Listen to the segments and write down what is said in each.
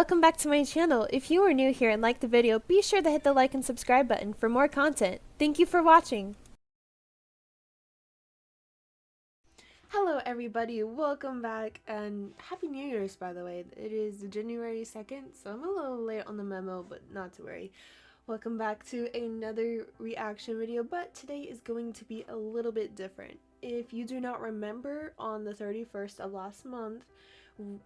welcome back to my channel. If you are new here and like the video, be sure to hit the like and subscribe button for more content. Thank you for watching. Hello everybody, welcome back and Happy New Year's by the way. It is January 2nd, so I'm a little late on the memo, but not to worry. Welcome back to another reaction video, but today is going to be a little bit different. If you do not remember, on the 31st of last month,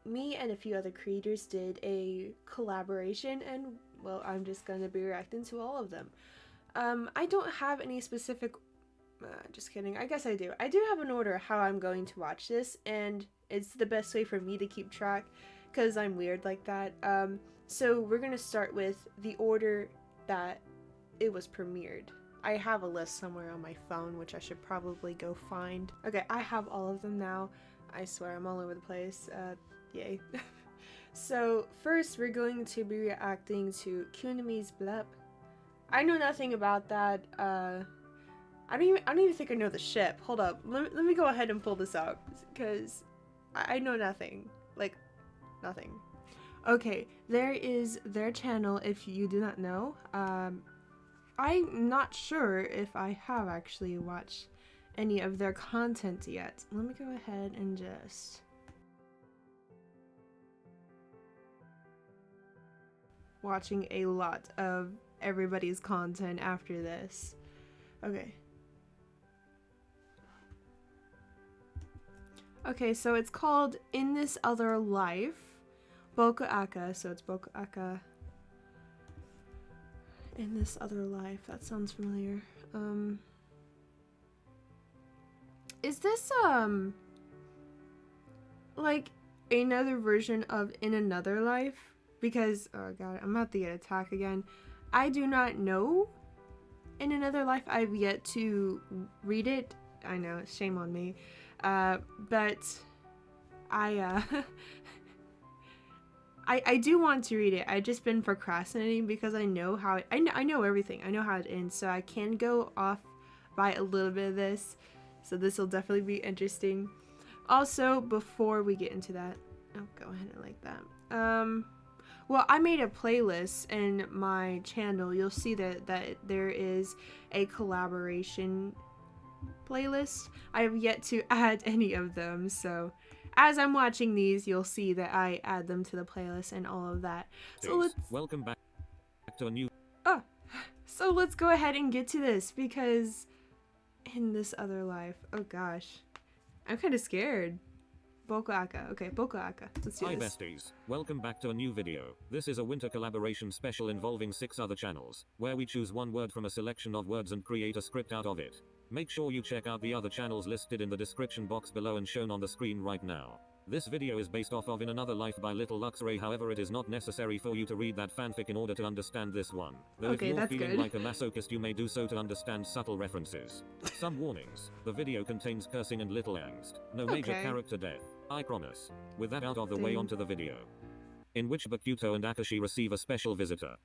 me and a few other creators did a collaboration, and well, I'm just going to be reacting to all of them. I don't have any specific just kidding. I guess I do. I do have an order how I'm going to watch this, and it's the best way for me to keep track because I'm weird like that. So we're going to start with the order that it was premiered. I have a list somewhere on my phone, which I should probably go find. Okay, I have all of them now. I swear I'm all over the place. Yay. So first we're going to be reacting to Kunami's Blep. I know nothing about that. I don't even think I know the ship. Hold up. Let me go ahead and pull this out because I know nothing. Like, nothing. Okay, there is their channel if you do not know. I'm not sure if I have actually watched any of their content yet. Let me go ahead and just watching a lot of everybody's content after this. Okay. Okay, so it's called In This Other Life, BokuAka, so it's BokuAka. In This Other Life, that sounds familiar. Is this, like, another version of In Another Life? Because, oh god, I'm about to get attacked again. I do not know In Another Life. I've yet to read it. I know, shame on me. But I do want to read it. I've just been procrastinating because I know how I know everything. I know how it ends, so I can go off by a little bit of this. So this will definitely be interesting. Also, before we get into that, oh, go ahead and like that. Well, I made a playlist in my channel. You'll see that there is a collaboration playlist. I have yet to add any of them, so as I'm watching these, you'll see that I add them to the playlist and all of that. So welcome back to a new. So let's go ahead and get to this because In This Other Life. Oh gosh, I'm kind of scared. BokuAka. Okay, BokuAka. Let's do Hi this. besties, welcome back to a new video. This is a winter collaboration special involving 6 other channels, where we choose one word from a selection of words and create a script out of it. Make sure you check out the other channels listed in the description box below and shown on the screen right now. This video is based off of In Another Life by Little Luxray, however it is not necessary for you to read that fanfic in order to understand this one. Though Okay, if you're that's feeling good. like a masochist you may do so to understand subtle references. Some warnings, the video contains cursing and little angst. No major character death, I promise. With that out of the way, onto the video. In which Bokuto and Akashi receive a special visitor.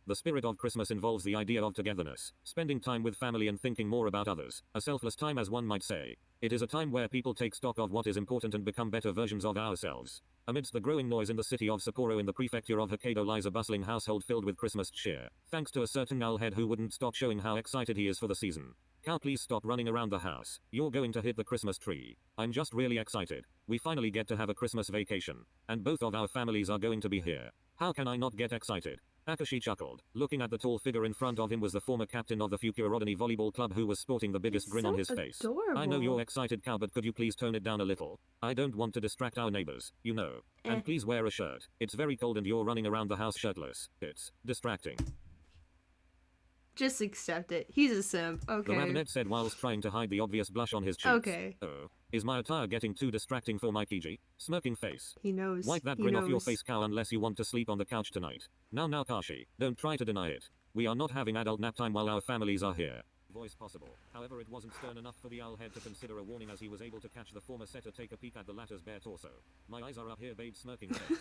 The spirit of Christmas involves the idea of togetherness, spending time with family and thinking more about others, a selfless time as one might say. It is a time where people take stock of what is important and become better versions of ourselves. Amidst the growing noise in the city of Sapporo in the prefecture of Hokkaido lies a bustling household filled with Christmas cheer, thanks to a certain owlhead who wouldn't stop showing how excited he is for the season. Cow, please stop running around the house. You're going to hit the Christmas tree. I'm just really excited. We finally get to have a Christmas vacation. And both of our families are going to be here. How can I not get excited? Akashi chuckled. Looking at the tall figure in front of him was the former captain of the Fukuorodani volleyball club who was sporting the biggest grin on his face. Adorable. I know you're excited, Cow, but could you please tone it down a little? I don't want to distract our neighbors, you know. And please wear a shirt. It's very cold and you're running around the house shirtless. It's distracting. Just accept it. He's a simp. Okay. The rabbinette said whilst trying to hide the obvious blush on his cheeks. Okay. Oh, is my attire getting too distracting for my PG? Smirking face. He knows. Wipe that grin off your face, Cow, unless you want to sleep on the couch tonight. Now Kashi, don't try to deny it. We are not having adult nap time while our families are here. Voice possible. However, it wasn't stern enough for the owlhead to consider a warning as he was able to catch the former setter take a peek at the latter's bare torso. My eyes are up here, babe, smirking face.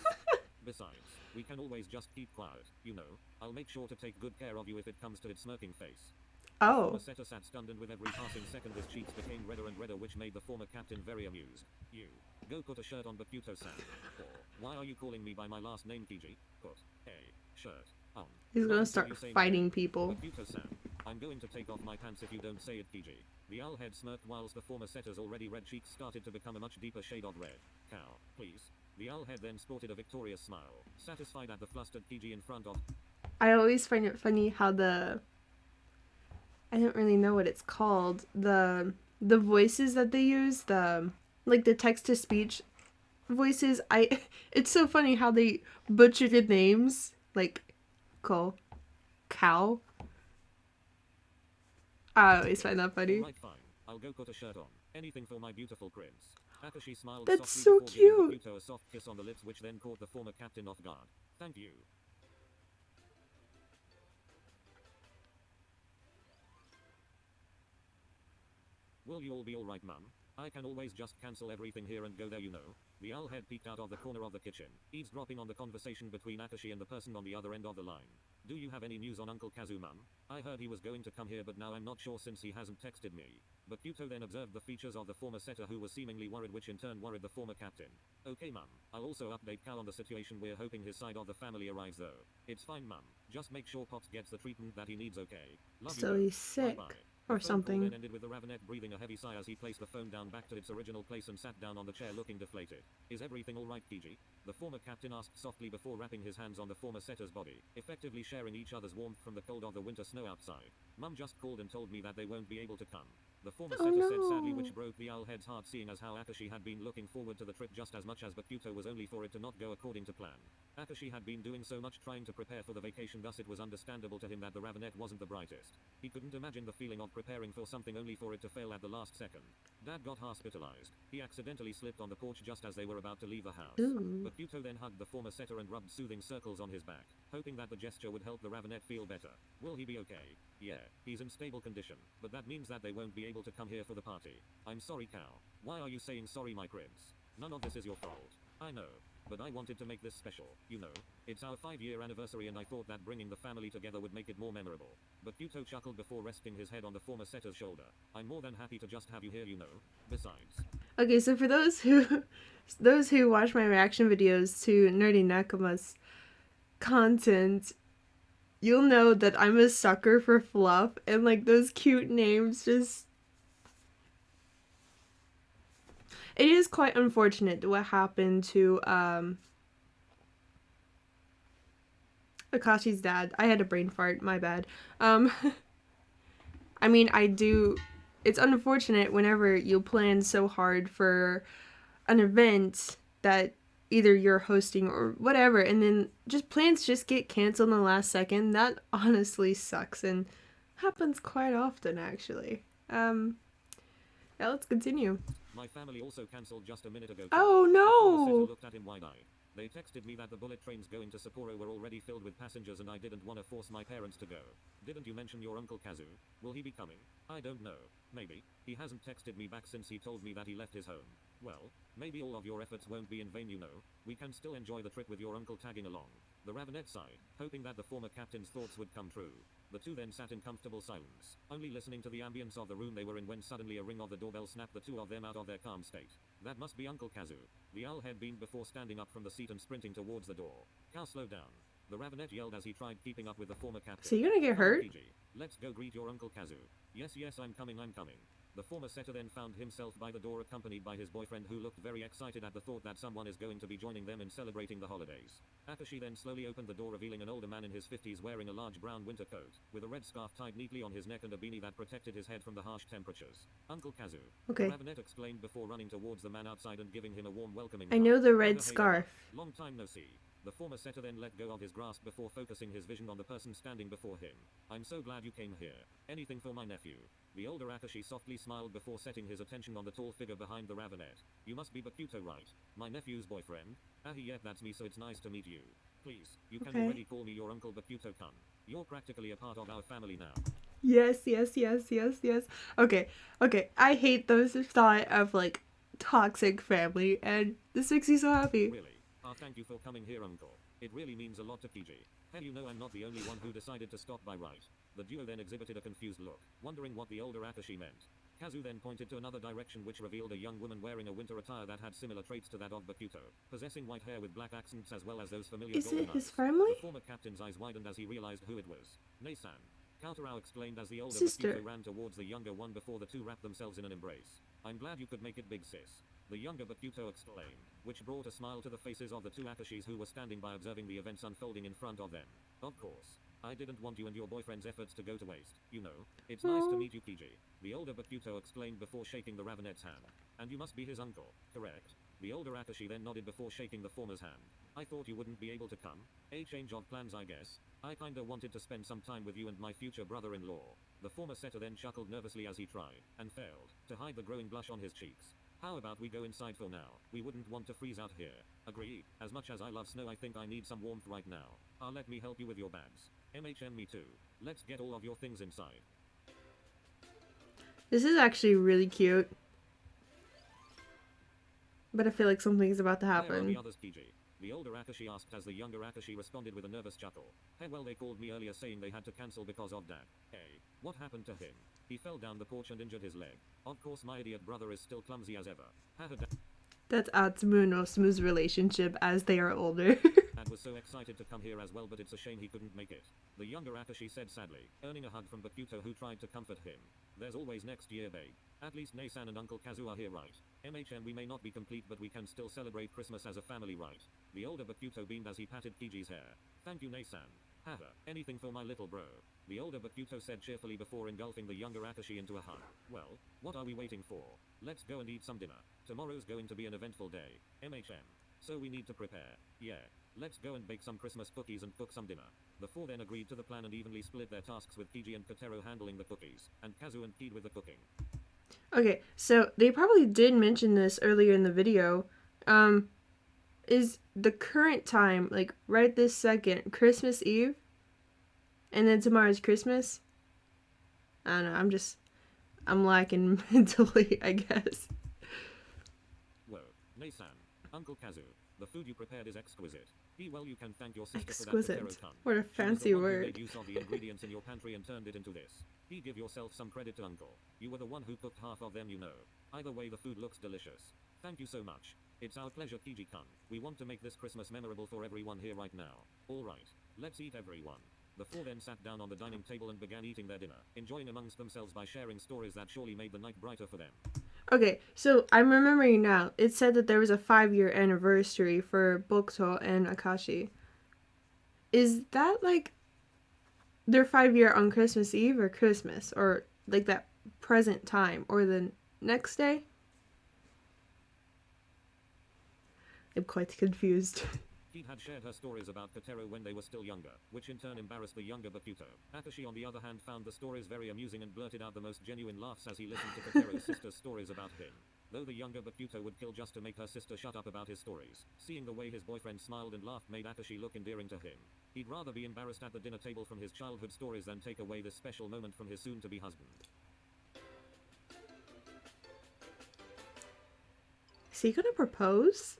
Besides, we can always just keep quiet, you know. I'll make sure to take good care of you if it comes to it, smirking face. The Oh. former setter sat stunned, and with every passing second his cheeks became redder and redder, which made the former captain very amused. You go put a shirt on, Bakuto-san. Or why are you calling me by my last name, Kiji? Put a shirt on. He's Not gonna until start you say my fighting name. people. Bakuto-san, I'm going to take off my pants if you don't say it, Kiji. The owl head smirked whilst the former setter's already red cheeks started to become a much deeper shade of red. Cow, please. The owl head then sported a victorious smile, satisfied at the flustered Kiji in front of. I always find it funny how I don't really know what it's called. The voices that they use, the text to speech voices. It's so funny how they butcher the names, like cow. I always find that funny. Alright, fine. I'll go put a shirt on. Anything for my beautiful prince. Akashi smiled That's softly so before giving cute. Bakuto a soft kiss on the lips, which then caught the former captain off guard. Thank you. Will you all be alright, mum? I can always just cancel everything here and go there, you know. The owl head peeked out of the corner of the kitchen, eavesdropping on the conversation between Akashi and the person on the other end of the line. Do you have any news on Uncle Kazu, mum? I heard he was going to come here, but now I'm not sure since he hasn't texted me. Bakuto then observed the features of the former setter, who was seemingly worried, which in turn worried the former captain. Okay, mum. I'll also update Cal on the situation. We're hoping his side of the family arrives though. It's fine, mum. Just make sure Pops gets the treatment that he needs, okay? Love you So both. he's sick. Bye-bye. Or The phone call something. then ended with the Ravenet breathing a heavy sigh as he placed the phone down back to its original place and sat down on the chair looking deflated. Is everything alright, Kiji? The former captain asked softly before wrapping his hands on the former setter's body, effectively sharing each other's warmth from the cold of the winter snow outside. Mum just called and told me that they won't be able to come. The former setter said sadly, which broke the owl head's heart, seeing as how Akashi had been looking forward to the trip just as much as Bakuto was, only for it to not go according to plan. Akashi had been doing so much trying to prepare for the vacation, thus it was understandable to him that the Ravenet wasn't the brightest. He couldn't imagine the feeling of preparing for something only for it to fail at the last second. Dad got hospitalized. He accidentally slipped on the porch just as they were about to leave the house. Ooh. Bakuto then hugged the former setter and rubbed soothing circles on his back, hoping that the gesture would help the Ravenet feel better. Will he be okay? Yeah, he's in stable condition, but that means that they won't be able to come here for the party. I'm sorry, Cal. Why are you saying sorry, my prince? None of this is your fault. I know. But I wanted to make this special, you know. It's our 5-year anniversary and I thought that bringing the family together would make it more memorable. Bakuto chuckled before resting his head on the former setter's shoulder. I'm more than happy to just have you here, you know. Besides. Okay, so for those who watch my reaction videos to Nerdy Nakamas content, you'll know that I'm a sucker for fluff, and like those cute names just... It is quite unfortunate what happened to Akashi's dad. I had a brain fart, my bad. I mean, it's unfortunate whenever you plan so hard for an event that either you're hosting or whatever, and then plans just get canceled in the last second. That honestly sucks and happens quite often, actually. Yeah, let's continue. My family also cancelled just a minute ago. Oh no! Looked at him wide-eyed. They texted me that the bullet trains going to Sapporo were already filled with passengers and I didn't want to force my parents to go. Didn't you mention your Uncle Kazu? Will he be coming? I don't know. Maybe. He hasn't texted me back since he told me that he left his home. Well, maybe all of your efforts won't be in vain, you know. We can still enjoy the trip with your uncle tagging along. The Ravenet sighed, hoping that the former captain's thoughts would come true. The two then sat in comfortable silence, only listening to the ambience of the room they were in when suddenly a ring of the doorbell snapped the two of them out of their calm state. That must be Uncle Kazu. The owl head beamed before standing up from the seat and sprinting towards the door. Cal slowed down. The Ravenet yelled as he tried keeping up with the former captain. So you're gonna get hurt? Let's go greet your Uncle Kazu. Yes, I'm coming. The former setter then found himself by the door accompanied by his boyfriend, who looked very excited at the thought that someone is going to be joining them in celebrating the holidays. Akashi then slowly opened the door, revealing an older man in his 50s wearing a large brown winter coat, with a red scarf tied neatly on his neck and a beanie that protected his head from the harsh temperatures. Uncle Kazu. Okay. Ravenet exclaimed before running towards the man outside and giving him a warm welcoming I know hug. the red scarf. Long time no see. The former setter then let go of his grasp before focusing his vision on the person standing before him. I'm so glad you came here. Anything for my nephew. The older Akashi softly smiled before setting his attention on the tall figure behind the Ravenet. You must be Bakuto, right? My nephew's boyfriend? Yep, that's me, so it's nice to meet you. Please, you can already call me your Uncle Bakuto-kun. You're practically a part of our family now. Yes. Okay. I hate those thought of like toxic family, and this makes me so happy. Really? Thank you for coming here, Uncle. It really means a lot to Kiji. Hell, you know I'm not the only one who decided to stop by, right? The duo then exhibited a confused look, wondering what the older Akashi meant. Kazu then pointed to another direction, which revealed a young woman wearing a winter attire that had similar traits to that of Bakuto, possessing white hair with black accents as well as those familiar Is golden it his eyes. family? The former captain's eyes widened as he realized who it was. Nei-san. Kaotarao exclaimed as the older Sister. Bakuto ran towards the younger one before the two wrapped themselves in an embrace. I'm glad you could make it, big sis. The younger Bakuto exclaimed, which brought a smile to the faces of the two Akashis who were standing by observing the events unfolding in front of them. Of course. I didn't want you and your boyfriend's efforts to go to waste, you know. It's nice to meet you, Kiji. The older Bakuto exclaimed before shaking the Ravenette's hand. And you must be his uncle, correct? The older Akashi then nodded before shaking the former's hand. I thought you wouldn't be able to come. A change of plans, I guess. I kinda wanted to spend some time with you and my future brother-in-law. The former setter then chuckled nervously as he tried, and failed, to hide the growing blush on his cheeks. How about we go inside for now? We wouldn't want to freeze out here. Agree. As much as I love snow, I think I need some warmth right now. Let me help you with your bags. Me too. Let's get all of your things inside. This is actually really cute. But I feel like something's about to happen. Where are the others, Kiji? The older Akashi asked as the younger Akashi responded with a nervous chuckle. Hey, well, they called me earlier saying they had to cancel because of Dad. Hey, what happened to him? He fell down the porch and injured his leg. Of course, my idiot brother is still clumsy as ever. That's Atsumu no Sumu's relationship as they are older. Dad was so excited to come here as well, but it's a shame he couldn't make it. The younger Akashi said sadly, earning a hug from Bakuto, who tried to comfort him. There's always next year, babe. At least Nei-san and Uncle Kazu are here, right? We may not be complete, but we can still celebrate Christmas as a family, right? The older Bakuto beamed as he patted Kiji's hair. Thank you, Nei-san. Haha, anything for my little bro. The older Bakuto said cheerfully before engulfing the younger Akashi into a hug. Well, what are we waiting for? Let's go and eat some dinner. Tomorrow's going to be an eventful day. So we need to prepare. Yeah. Let's go and bake some Christmas cookies and cook some dinner. The four then agreed to the plan and evenly split their tasks, with Kiji and Kotaro handling the cookies, and Kazu and Kid with the cooking. Okay, so they probably did mention this earlier in the video. Is the current time, like right this second, Christmas Eve? And then tomorrow's Christmas? I don't know, I'm lacking mentally, I guess. Whoa, Nei-san, Uncle Kazu, the food you prepared is exquisite. Well, you can thank your sister exquisite. For that Kotaro-kun. What a fancy word. Who made use of the ingredients in your pantry and turned it into this. Give yourself some credit to Uncle. You were the one who cooked half of them, you know. Either way, the food looks delicious. Thank you so much. It's our pleasure, Kiji-kun. We want to make this Christmas memorable for everyone here right now. Alright, let's eat, everyone. The four then sat down on the dining table and began eating their dinner, enjoying amongst themselves by sharing stories that surely made the night brighter for them. Okay, so I'm remembering now. It said that there was a 5-year anniversary for Bokuto and Akashi. Is that like their 5-year on Christmas Eve or Christmas? Or like that present time? Or the next day? I'm quite confused. Kid had shared her stories about Kotaro when they were still younger, which in turn embarrassed the younger Bakuto. Akashi, on the other hand, found the stories very amusing and blurted out the most genuine laughs as he listened to Kotaro's sister's stories about him. Though the younger Bakuto would kill just to make her sister shut up about his stories, seeing the way his boyfriend smiled and laughed made Akashi look endearing to him. He'd rather be embarrassed at the dinner table from his childhood stories than take away this special moment from his soon-to-be husband. Is he gonna propose?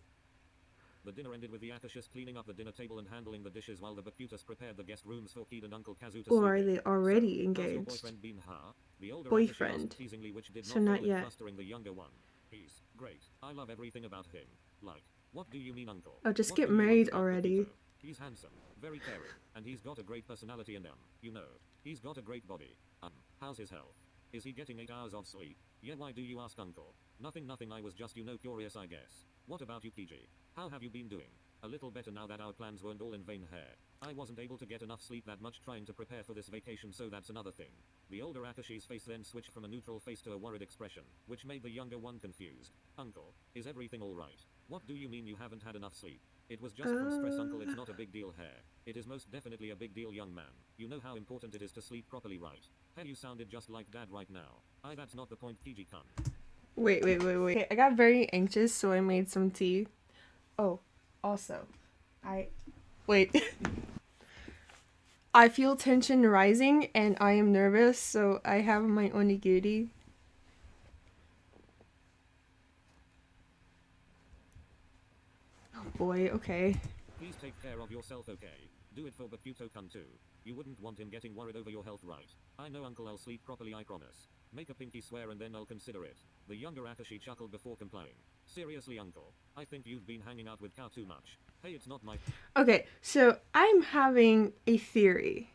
The dinner ended with the Akashis cleaning up the dinner table and handling the dishes while the Bakutas prepared the guest rooms for Kid and Uncle Kazu to sleep. Or are they already engaged? How's your engaged? boyfriend been, huh? The older Boyfriend. asked teasingly, which did So not not yet. Flustering the younger one. He's great. I love everything about him. Like, what do you mean, Uncle? Oh, just What get do you love married about already. Bakuto? He's handsome, very caring, and he's got a great personality and you know, he's got a great body. How's his health? Is he getting 8 hours of sleep? Yeah, why do you ask, Uncle? Nothing, I was just, curious, I guess. What about you, Kiji? How have you been doing? A little better now that our plans weren't all in vain here. I wasn't able to get enough sleep that much trying to prepare for this vacation, so that's another thing. The older Akashi's face then switched from a neutral face to a worried expression, which made the younger one confused. Uncle, is everything alright? What do you mean you haven't had enough sleep? It was just from stress, Uncle. It's not a big deal here. It is most definitely a big deal, young man. You know how important it is to sleep properly, right? Hell, you sounded just like Dad right now. That's not the point, Kiji-kun. Wait. Okay, I got very anxious, so I made some tea. Oh, also, wait. I feel tension rising and I am nervous, so I have my onigiri. Oh boy, okay. Please take care of yourself, okay? Do it for Bakuto-kun too. You wouldn't want him getting worried over your health, right? I know, uncle, I'll sleep properly, I promise. Make a pinky swear and then I'll consider it. The younger Akashi chuckled before complying. Seriously, uncle, I think you've been hanging out with Cow too much. Hey, it's not my... Okay, so I'm having a theory.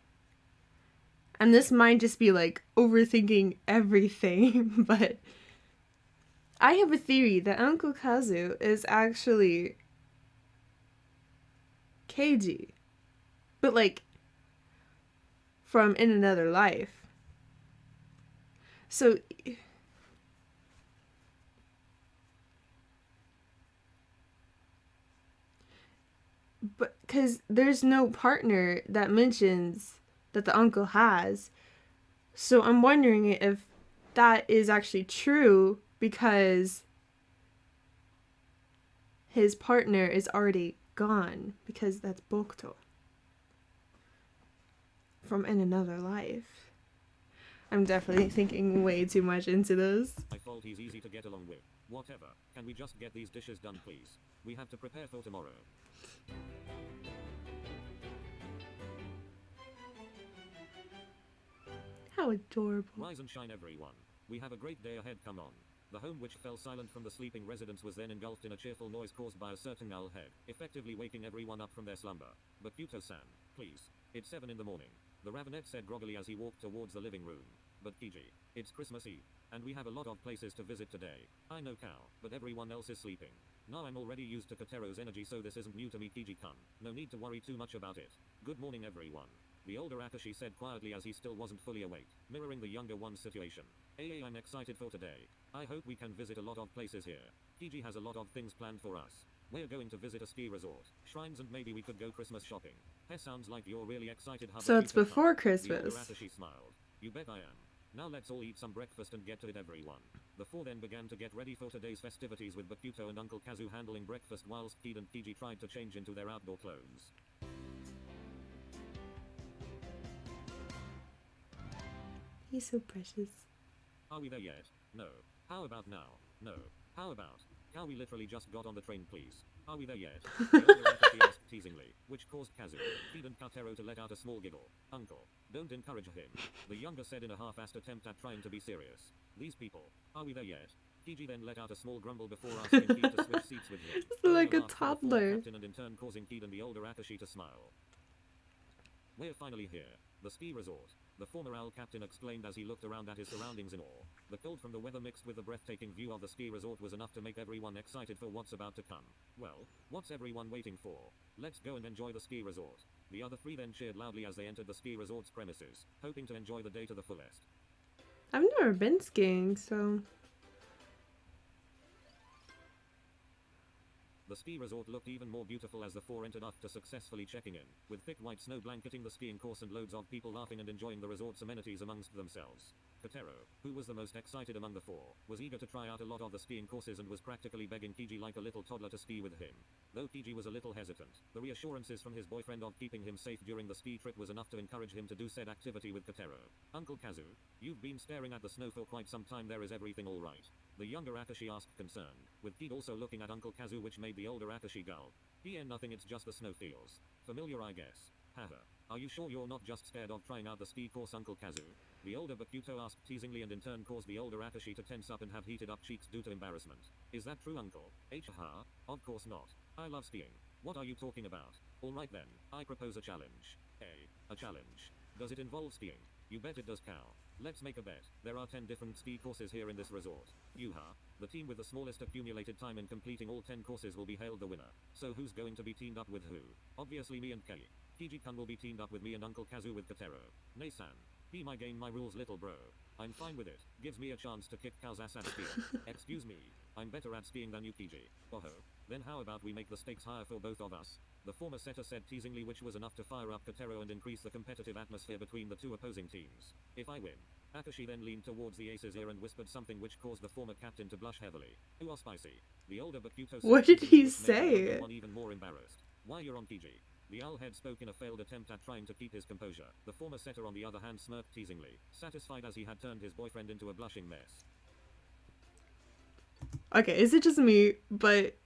And this might just be like overthinking everything, but I have a theory that Uncle Kazu is actually Keiji, but like from in another life. So but because there's no partner that mentions that the uncle has, so I'm wondering if that is actually true because his partner is already gone, because that's Bokuto from in another life. I'm definitely thinking way too much into this. My fault, he's easy to get along with. Whatever. Can we just get these dishes done, please? We have to prepare for tomorrow. How adorable. Rise and shine, everyone. We have a great day ahead, come on. The home, which fell silent from the sleeping residents, was then engulfed in a cheerful noise caused by a certain owl head, effectively waking everyone up from their slumber. Bakuto-san, please. It's 7 in the morning. The Ravenet said groggily as he walked towards the living room. But Kiji, it's Christmas Eve, and we have a lot of places to visit today. I know, Cow, but everyone else is sleeping. Now I'm already used to Kotero's energy, so this isn't new to me, Kiji-kun. No need to worry too much about it. Good morning, everyone. The older Akashi said quietly as he still wasn't fully awake, mirroring the younger one's situation. I'm excited for today. I hope we can visit a lot of places here. Kiji has a lot of things planned for us. We're going to visit a ski resort, shrines, and maybe we could go Christmas shopping. Hey, sounds like you're really excited. So it's before Christmas. The older Akashi smiled. You bet I am. Now let's all eat some breakfast and get to it, everyone. The four then began to get ready for today's festivities, with Bakuto and Uncle Kazu handling breakfast whilst Kid and Kiji tried to change into their outdoor clothes. He's so precious. Are we there yet? No. How about now? No. How about? Can we literally just got on the train, please? Are we there yet? The older Akashi asked teasingly, which caused Kazu, Kid and Katero to let out a small giggle. Uncle, don't encourage him. The younger said in a half-assed attempt at trying to be serious. These people. Are we there yet? Kiji then let out a small grumble before asking Kid to switch seats with him. Like a toddler. Captain, and in turn causing Kid and the older Akashi to smile. We're finally here. The ski resort. The former owl captain exclaimed as he looked around at his surroundings in awe. The cold from the weather mixed with the breathtaking view of the ski resort was enough to make everyone excited for what's about to come. Well, what's everyone waiting for? Let's go and enjoy the ski resort. The other three then cheered loudly as they entered the ski resort's premises, hoping to enjoy the day to the fullest. I've never been skiing, so... The ski resort looked even more beautiful as the four entered after successfully checking in, with thick white snow blanketing the skiing course and loads of people laughing and enjoying the resort's amenities amongst themselves. Kotero, who was the most excited among the four, was eager to try out a lot of the skiing courses and was practically begging Kiji like a little toddler to ski with him. Though Kiji was a little hesitant, the reassurances from his boyfriend of keeping him safe during the ski trip was enough to encourage him to do said activity with Kotero. Uncle Kazu, you've been staring at the snow for quite some time, there is everything alright? The younger Akashi asked concerned, with Kid also looking at Uncle Kazu, which made the older Akashi gulp. Nothing, it's just the snow feels familiar, I guess. Haha. Are you sure you're not just scared of trying out the ski course, Uncle Kazu? The older Bakuto asked teasingly, and in turn caused the older Akashi to tense up and have heated up cheeks due to embarrassment. Is that true, Uncle? Ha. Of course not. I love skiing. What are you talking about? Alright then, I propose a challenge. A challenge. Does it involve skiing? You bet it does, Cow. Let's make a bet. There are 10 different ski courses here in this resort. The team with the smallest accumulated time in completing all 10 courses will be hailed the winner. So who's going to be teamed up with who? Obviously me and Kei. Kiji-kun will be teamed up with me and Uncle Kazu with Kotero. Nay-san. Be my game, my rules, little bro. I'm fine with it. Gives me a chance to kick Cow's ass at skiing. Excuse me. I'm better at skiing than you, Kiji. Oh, then how about we make the stakes higher for both of us? The former setter said teasingly, which was enough to fire up Kotero and increase the competitive atmosphere between the two opposing teams. If I win. Akashi then leaned towards the ace's ear and whispered something which caused the former captain to blush heavily. Ooh, spicy. The older Bakuto said, what did he say? One even more embarrassed. Why, you're on, Kiji. The owl head spoke in a failed attempt at trying to keep his composure. The former setter on the other hand smirked teasingly, satisfied as he had turned his boyfriend into a blushing mess. Okay, is it just me, but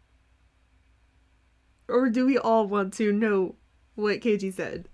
Or do we all want to know what Keiji said?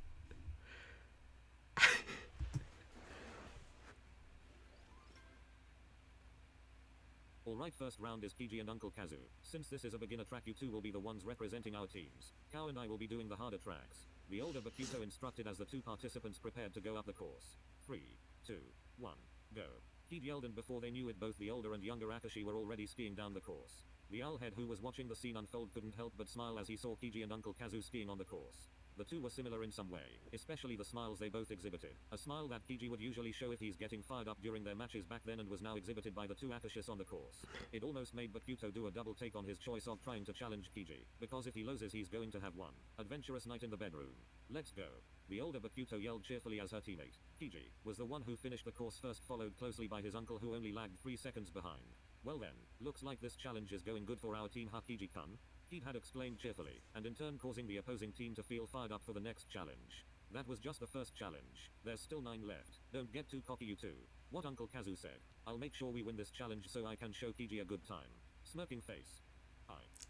Alright, first round is Kiji and Uncle Kazu. Since this is a beginner track, you two will be the ones representing our teams. Kao and I will be doing the harder tracks. The older Bakuto instructed as the two participants prepared to go up the course. 3, 2, 1, go. Kiji yelled, and before they knew it, both the older and younger Akashi were already skiing down the course. The owlhead who was watching the scene unfold couldn't help but smile as he saw Kiji and Uncle Kazu skiing on the course. The two were similar in some way, especially the smiles they both exhibited. A smile that Kiji would usually show if he's getting fired up during their matches back then, and was now exhibited by the two Akashis on the course. It almost made Bakuto do a double take on his choice of trying to challenge Kiji, because if he loses he's going to have one adventurous night in the bedroom. Let's go. The older Bakuto yelled cheerfully as her teammate, Kiji, was the one who finished the course first, followed closely by his uncle who only lagged 3 seconds behind. Well then, looks like this challenge is going good for our team, huh Kiji-kun? Kid had exclaimed cheerfully, and in turn causing the opposing team to feel fired up for the next challenge. That was just the first challenge. There's still 9 left. Don't get too cocky, you two. What Uncle Kazu said. I'll make sure we win this challenge so I can show Kiji a good time. Smirking face.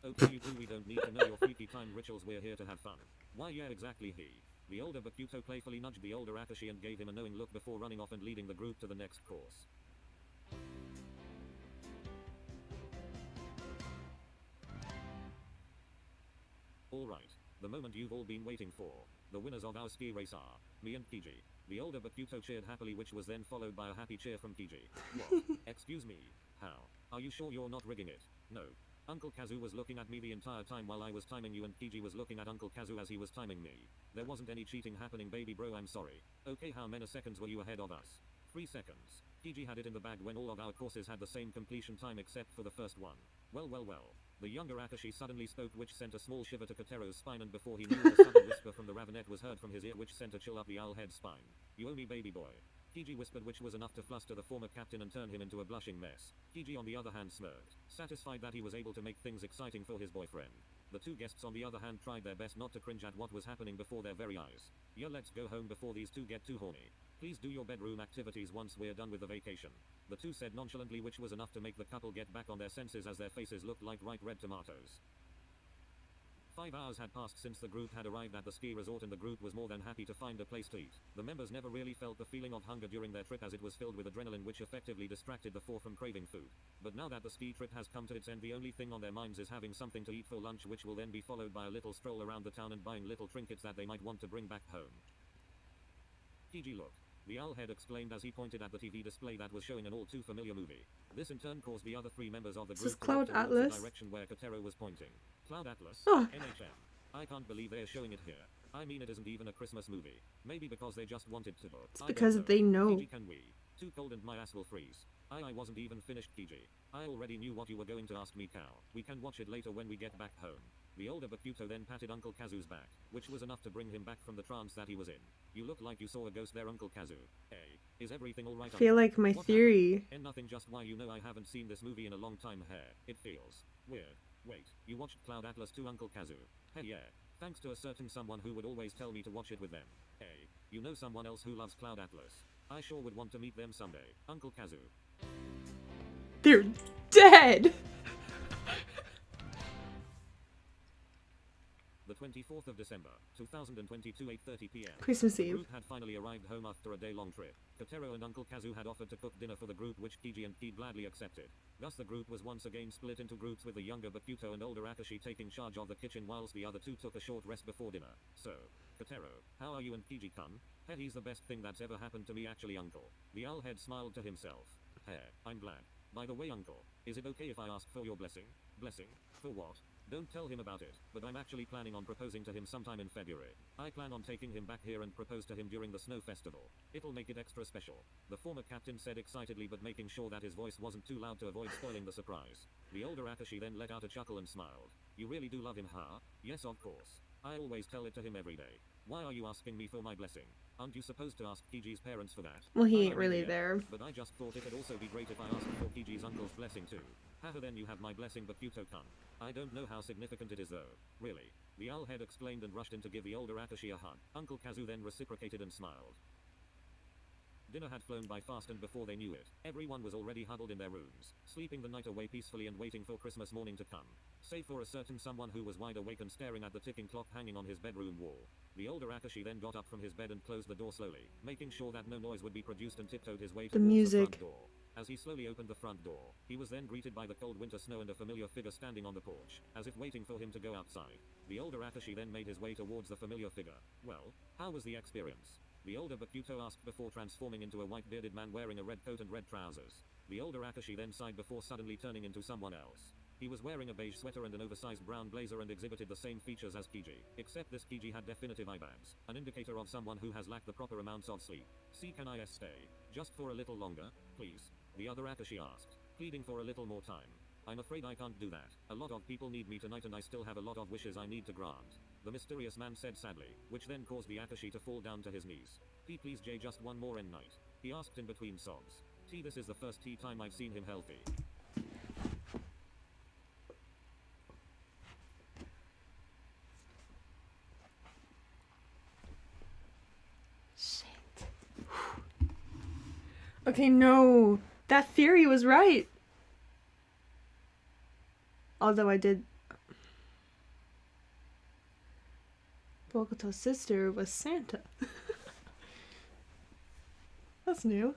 Okay, you two, we don't need to know your freaky time rituals, we're here to have fun. Why yeah, exactly he. The older Bakuto playfully nudged the older Akashi and gave him a knowing look before running off and leading the group to the next course. Alright, the moment you've all been waiting for. The winners of our ski race are me and Kiji. The older Bakuto cheered happily, which was then followed by a happy cheer from Kiji. What? Excuse me? How? Are you sure you're not rigging it? No. Uncle Kazu was looking at me the entire time while I was timing you, and Kiji was looking at Uncle Kazu as he was timing me. There wasn't any cheating happening, baby bro, I'm sorry. Okay, how many seconds were you ahead of us? 3 seconds. Kiji had it in the bag when all of our courses had the same completion time except for the first one. Well. The younger Akashi suddenly spoke, which sent a small shiver to Kotero's spine, and before he knew it, a sudden whisper from the Ravenet was heard from his ear, which sent a chill up the owlhead's spine. You owe me, baby boy. Kiji whispered, which was enough to fluster the former captain and turn him into a blushing mess. Kiji on the other hand smirked, satisfied that he was able to make things exciting for his boyfriend. The two guests on the other hand tried their best not to cringe at what was happening before their very eyes. Yeah, let's go home before these two get too horny. Please do your bedroom activities once we're done with the vacation. The two said nonchalantly, which was enough to make the couple get back on their senses as their faces looked like ripe red tomatoes. 5 hours had passed since the group had arrived at the ski resort, and the group was more than happy to find a place to eat. The members never really felt the feeling of hunger during their trip, as it was filled with adrenaline, which effectively distracted the four from craving food. But now that the ski trip has come to its end, the only thing on their minds is having something to eat for lunch, which will then be followed by a little stroll around the town and buying little trinkets that they might want to bring back home. Kiji, look. The owlhead exclaimed as he pointed at the TV display that was showing an all too familiar movie. This in turn caused the other 3 members of the group to look towards the direction where Kotero was pointing. Cloud Atlas? Oh. NHM. I can't believe they're showing it here. I mean, it isn't even a Christmas movie. Maybe because they just wanted to. It's because they know. Kiji, can we? Too cold and my ass will freeze. I wasn't even finished, Kiji. I already knew what you were going to ask me, Cow. We can watch it later when we get back home. The older Bakuto then patted Uncle Kazu's back, which was enough to bring him back from the trance that he was in. You look like you saw a ghost there, Uncle Kazu. Hey, is everything alright? I feel like my theory. And nothing, just why you know I haven't seen this movie in a long time. It feels weird. Wait, you watched Cloud Atlas too, Uncle Kazu? Hey yeah. Thanks to a certain someone who would always tell me to watch it with them. Hey, you know someone else who loves Cloud Atlas? I sure would want to meet them someday, Uncle Kazu. They're dead! The 24th of December, 2022, 8:30 p.m. Christmas Eve. The group had finally arrived home after a day-long trip. Kotero and Uncle Kazu had offered to cook dinner for the group, which Kiji and Ki gladly accepted. Thus the group was once again split into groups, with the younger Bakuto and older Akashi taking charge of the kitchen whilst the other two took a short rest before dinner. So, Kotero, how are you and Kiji-kun? Hey, he's the best thing that's ever happened to me actually, Uncle. The owlhead smiled to himself. Hey, I'm glad. By the way, Uncle, is it okay if I ask for your blessing? Blessing? For what? Don't tell him about it, but I'm actually planning on proposing to him sometime in February. I plan on taking him back here and propose to him during the snow festival. It'll make it extra special. The former captain said excitedly, but making sure that his voice wasn't too loud to avoid spoiling the surprise. The older Akashi then let out a chuckle and smiled. You really do love him, huh? Yes, of course. I always tell it to him every day. Why are you asking me for my blessing? Aren't you supposed to ask Kiji's parents for that? Well, he ain't really there. But I just thought it would also be great if I asked for Kiji's uncle's blessing too. Haha, then you have my blessing, Bakuto-kun. I don't know how significant it is though. Really? The owlhead exclaimed and rushed in to give the older Akashi a hug. Uncle Kazu then reciprocated and smiled. Dinner had flown by fast, and before they knew it, everyone was already huddled in their rooms, sleeping the night away peacefully and waiting for Christmas morning to come. Save for a certain someone who was wide awake and staring at the ticking clock hanging on his bedroom wall. The older Akashi then got up from his bed and closed the door slowly, making sure that no noise would be produced, and tiptoed his way towards the front door. As he slowly opened the front door, he was then greeted by the cold winter snow and a familiar figure standing on the porch, as if waiting for him to go outside. The older Akashi then made his way towards the familiar figure. Well, how was the experience? The older Bakuto asked before transforming into a white bearded man wearing a red coat and red trousers. The older Akashi then sighed before suddenly turning into someone else. He was wearing a beige sweater and an oversized brown blazer and exhibited the same features as Kiji, except this Kiji had definitive eye bags, an indicator of someone who has lacked the proper amounts of sleep. See, can I stay? Just for a little longer, please? The other Akashi asked, pleading for a little more time. I'm afraid I can't do that. A lot of people need me tonight and I still have a lot of wishes I need to grant. The mysterious man said sadly, which then caused the Akashi to fall down to his knees. Please Jay, just one more night? He asked in between sobs. This is the first time I've seen him healthy. Shit. Okay, no. That theory was right. Although I did... Bokuto's sister was Santa. That's new.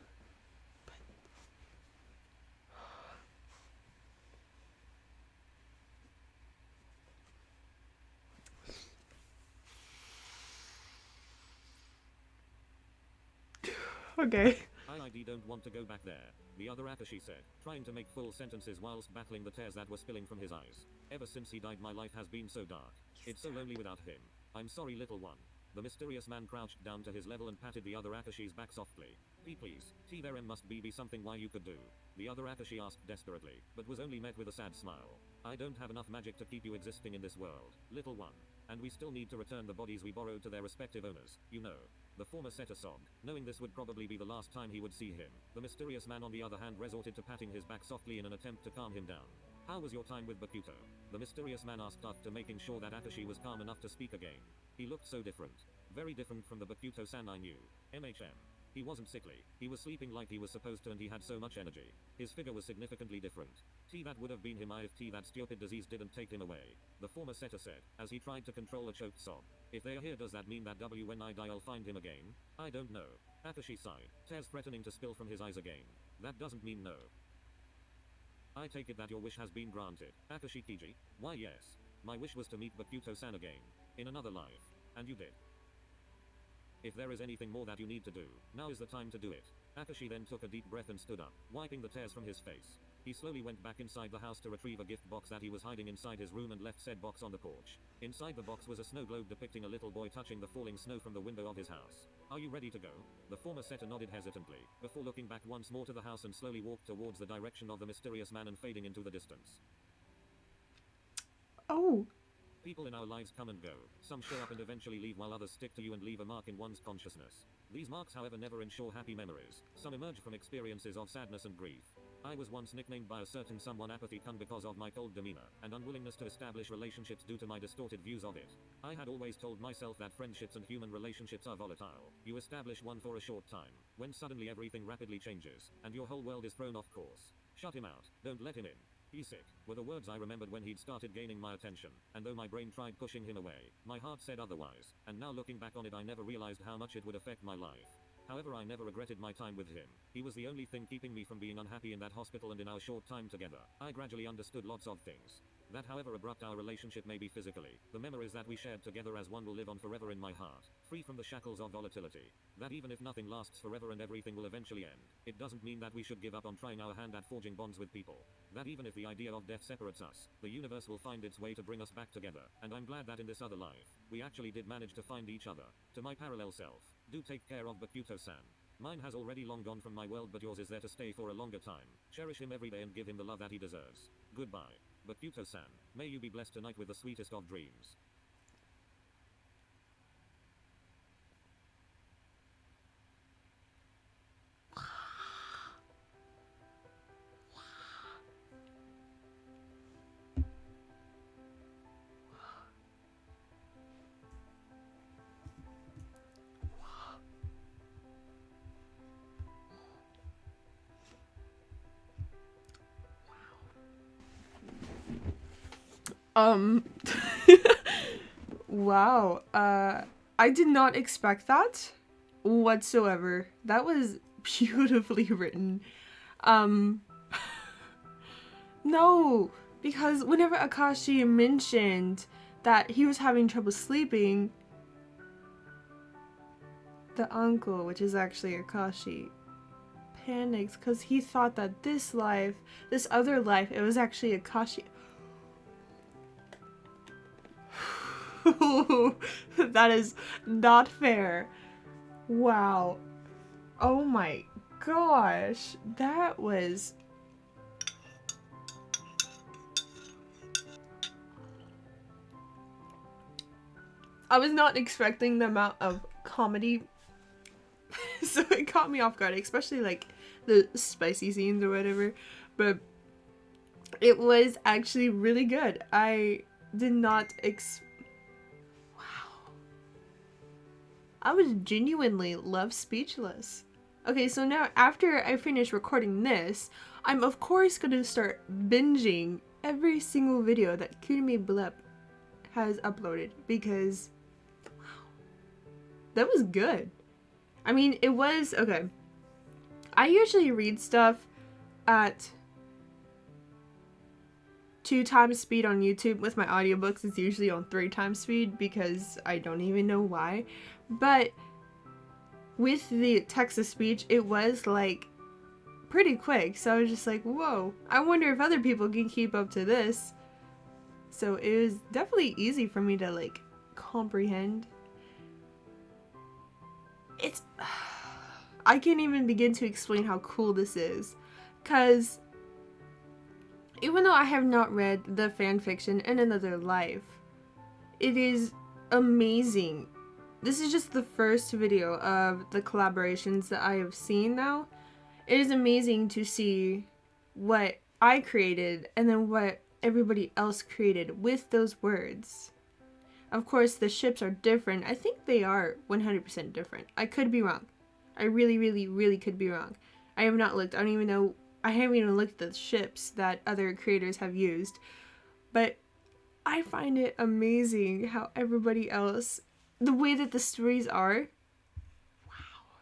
Okay. I don't want to go back there, the other Akashi said, trying to make full sentences whilst battling the tears that were spilling from his eyes. Ever since he died, my life has been so dark. It's so lonely without him. I'm sorry, little one. The mysterious man crouched down to his level and patted the other Akashi's back softly. Please, there must be something why you could do. The other Akashi asked desperately, but was only met with a sad smile. I don't have enough magic to keep you existing in this world, little one. And we still need to return the bodies we borrowed to their respective owners, you know. The former setter sobbed, knowing this would probably be the last time he would see him. The mysterious man on the other hand resorted to patting his back softly in an attempt to calm him down. How was your time with Bakuto? The mysterious man asked after making sure that Akashi was calm enough to speak again. He looked so different. Very different from the Bakuto-san I knew. MHM. He wasn't sickly, he was sleeping like he was supposed to, and he had so much energy. His figure was significantly different. That would have been him if that stupid disease didn't take him away. The former setter said, as he tried to control a choked sob. If they are here, does that mean that when I die I'll find him again? I don't know. Akashi sighed, tears threatening to spill from his eyes again. That doesn't mean no. I take it that your wish has been granted. Akashi Kiji? Why yes. My wish was to meet Bakuto-san again. In another life. And you did. If there is anything more that you need to do, now is the time to do it. Akashi then took a deep breath and stood up, wiping the tears from his face. He slowly went back inside the house to retrieve a gift box that he was hiding inside his room and left said box on the porch. Inside the box was a snow globe depicting a little boy touching the falling snow from the window of his house. Are you ready to go? The former setter nodded hesitantly, before looking back once more to the house and slowly walked towards the direction of the mysterious man and fading into the distance. Oh. People in our lives come and go. Some show up and eventually leave while others stick to you and leave a mark in one's consciousness. These marks, however, never ensure happy memories. Some emerge from experiences of sadness and grief. I was once nicknamed by a certain someone Apathy-kun because of my cold demeanor and unwillingness to establish relationships due to my distorted views of it. I had always told myself that friendships and human relationships are volatile. You establish one for a short time, when suddenly everything rapidly changes, and your whole world is thrown off course. Shut him out. Don't let him in. He's sick, were the words I remembered when he'd started gaining my attention, and though my brain tried pushing him away, my heart said otherwise, and now looking back on it I never realized how much it would affect my life. However, I never regretted my time with him. He was the only thing keeping me from being unhappy in that hospital and in our short time together. I gradually understood lots of things. That however abrupt our relationship may be physically, the memories that we shared together as one will live on forever in my heart, free from the shackles of volatility. That even if nothing lasts forever and everything will eventually end, it doesn't mean that we should give up on trying our hand at forging bonds with people. That even if the idea of death separates us, the universe will find its way to bring us back together, and I'm glad that in this other life, we actually did manage to find each other. To my parallel self, do take care of Bakuto-san. Mine has already long gone from my world, but yours is there to stay for a longer time. Cherish him every day and give him the love that he deserves. Goodbye. Bakuto-san, may you be blessed tonight with the sweetest of dreams. Um, wow. I did not expect that whatsoever. That was beautifully written. Um, no, because whenever Akashi mentioned that he was having trouble sleeping, the uncle, which is actually Akashi, panics because he thought that this life, this other life, it was actually Akashi. That is not fair. Wow. Oh my gosh. That was... I was not expecting the amount of comedy, so it caught me off guard, especially like the spicy scenes or whatever, but it was actually really good. I did not wow. I was genuinely left speechless. Okay, so now after I finish recording this, I'm of course gonna start binging every single video that Kunimi Blep has uploaded because wow, that was good. I mean, it was okay. I usually read stuff at 2x speed on YouTube. With my audiobooks, it's usually on 3x speed because I don't even know why. But with the text-to-speech, it was like pretty quick. So I was just like, whoa, I wonder if other people can keep up to this. So it was definitely easy for me to like comprehend. It's... I can't even begin to explain how cool this is. Because even though I have not read the fanfiction In Another Life, it is amazing. This is just the first video of the collaborations that I have seen now. It is amazing to see what I created and then what everybody else created with those words. Of course, the ships are different. I think they are 100% different. I could be wrong. I really, really, really could be wrong. I have not looked. I don't even know. I haven't even looked at the ships that other creators have used. But I find it amazing how everybody else, the way that the stories are. Wow.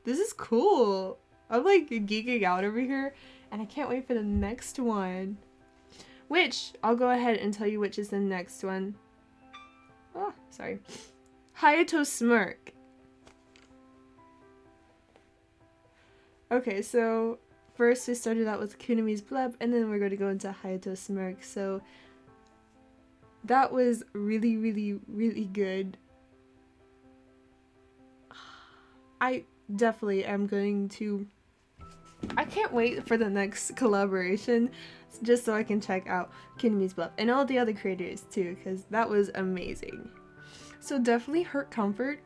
This is cool. I'm like geeking out over here. And I can't wait for the next one. Which, I'll go ahead and tell you which is the next one. Oh, sorry. Hayato Smirk. Okay, so first we started out with Kunimi's Blep, and then we're going to go into Hayato Smirk. So that was really, really, really good. I definitely am going to... I can't wait for the next collaboration, just so I can check out Kunimi's Blep and all the other creators too, because that was amazing. So definitely Hurt Comfort.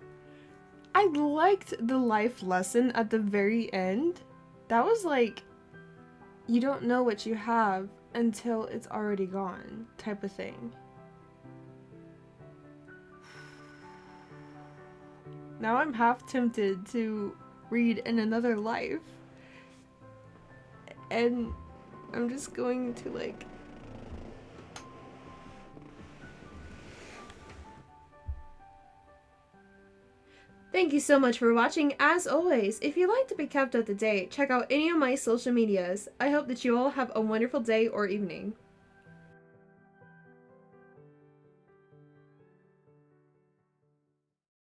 I liked the life lesson at the very end. That was like, you don't know what you have until it's already gone type of thing. Now I'm half tempted to read In Another Life. And I'm just going to like... Thank you so much for watching. As always, if you'd like to be kept up to date, check out any of my social medias. I hope that you all have a wonderful day or evening.